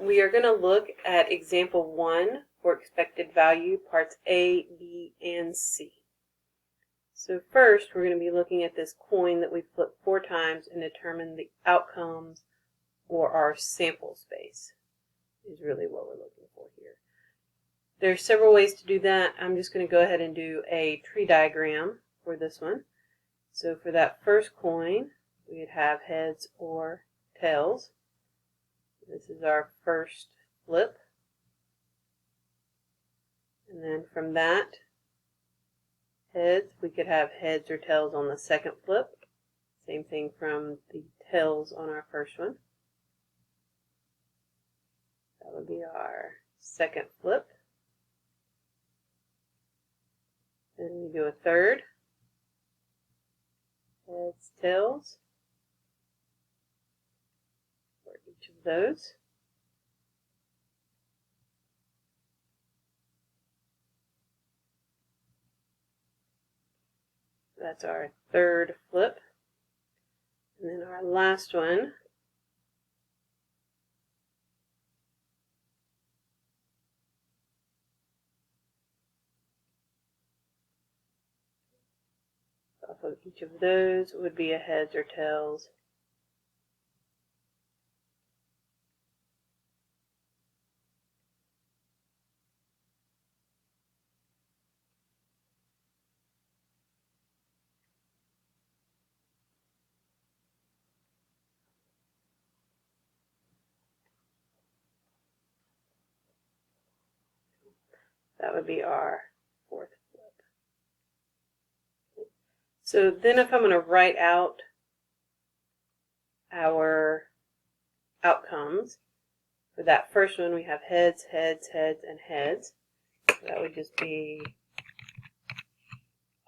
we are going to look at example 1 for expected value, parts A, B, and C. So first, we're going to be looking at this coin that we flipped 4 times and determine the outcomes, or our sample space is really what we're looking for here. There are several ways to do that. I'm just going to go ahead and do a tree diagram for this one. So for that first coin, we would have heads or tails. This is our first flip. And then from that, heads, we could have heads or tails on the second flip. Same thing from the tails on our first one. That would be our second flip. Then we do a third. Heads, tails. For each of those. That's our third flip. And then our last one, off of each of those would be a heads or tails. That would be our fourth flip. So then if I'm going to write out our outcomes, for that first one we have heads, heads, heads, and heads. So that would just be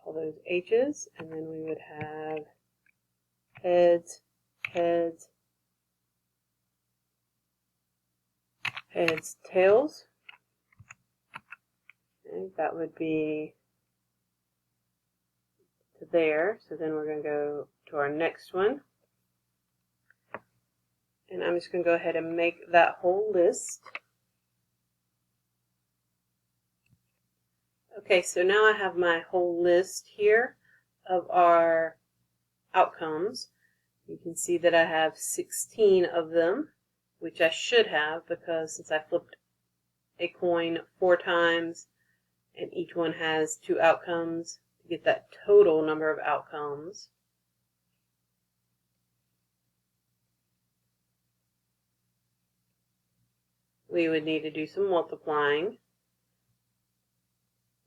all those H's, and then we would have heads, heads, heads, tails. Okay, that would be to there. So then we're going to go to our next one. And I'm just going to go ahead and make that whole list. Okay, so now I have my whole list here of our outcomes. You can see that I have 16 of them, which I should have because since I flipped a coin 4 times and each one has 2 outcomes, to get that total number of outcomes, we would need to do some multiplying.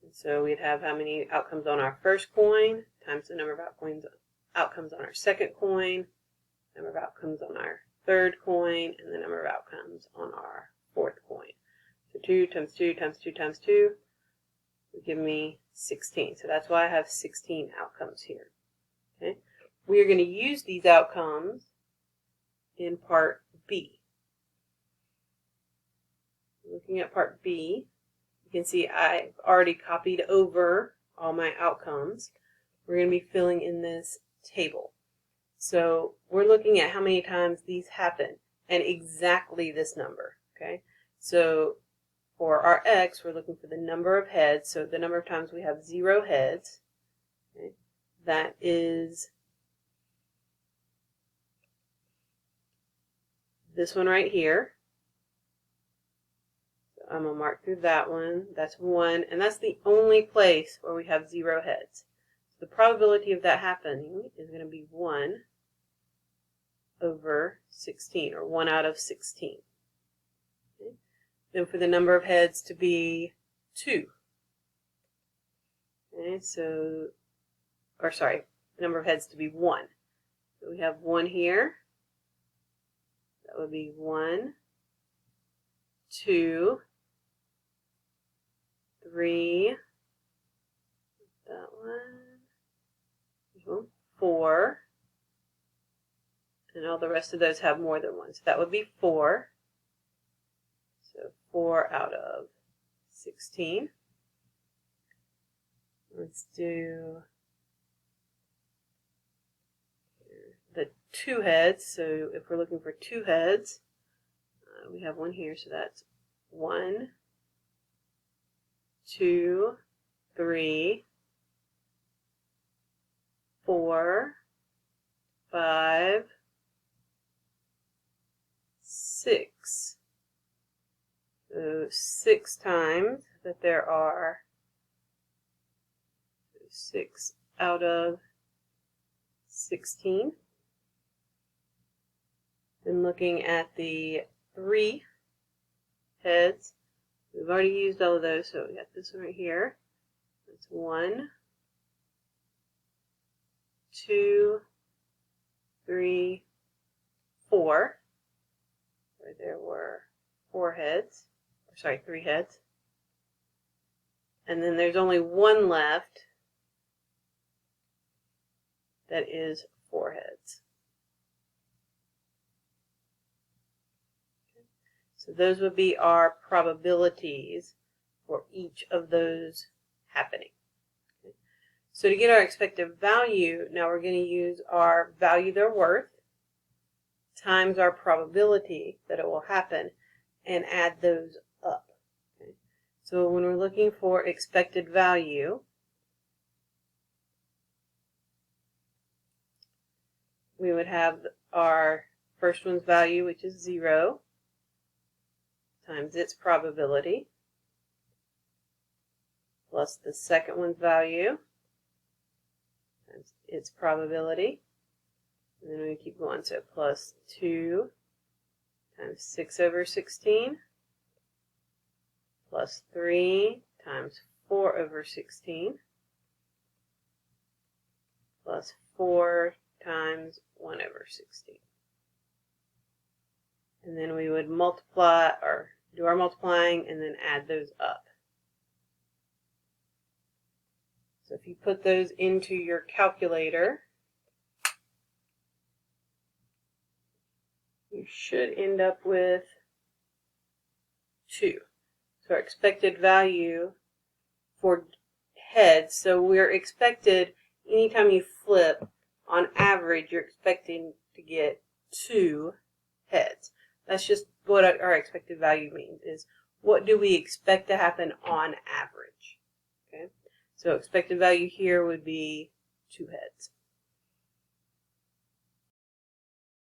And so we'd have how many outcomes on our first coin times the number of outcomes on our second coin, number of outcomes on our third coin, and the number of outcomes on our fourth coin. So 2 times 2 times 2 times 2 would give me 16. So that's why I have 16 outcomes here. Okay? We are going to use these outcomes in part B. Looking at part B, you can see I've already copied over all my outcomes. We're going to be filling in this table. So we're looking at how many times these happen and exactly this number. Okay, so for our X, we're looking for the number of heads. So the number of times we have 0 heads, okay, that is this one right here. I'm going to mark through that one. That's 1, and that's the only place where we have 0 heads. So the probability of that happening is going to be 1 over 16, or 1 out of 16. Okay. Then for the number of heads to be 2. Okay, so, or sorry, the number of heads to be 1. So we have 1 here. That would be 1, 2, 3, that one, 4, and all the rest of those have more than 1. So that would be 4. So 4 out of 16. Let's do the 2 heads. So if we're looking for 2 heads, we have one here, so that's 1, 2, 3, 4, 5, 6. So 6 times that there are 6 out of 16. Then looking at the 3 heads, we've already used all of those, so we got this one right here. That's 1, 2, 3, 4. Where there were 4 heads, or sorry, 3 heads. And then there's only one left that is 4 heads. So those would be our probabilities for each of those happening. Okay. So to get our expected value, now we're going to use our value they're worth times our probability that it will happen and add those up. Okay. So when we're looking for expected value, we would have our first one's value, which is 0, times its probability, plus the second one's value, times its probability, and then we keep going, so plus 2 times 6 over 16, plus 3 times 4 over 16, plus 4 times 1 over 16. And then we would multiply, or do our multiplying, and then add those up. So if you put those into your calculator, you should end up with 2. So our expected value for heads, so we're expected, anytime you flip, on average, you're expecting to get 2 heads. That's just what our expected value means, is what do we expect to happen on average. Okay? So expected value here would be 2 heads.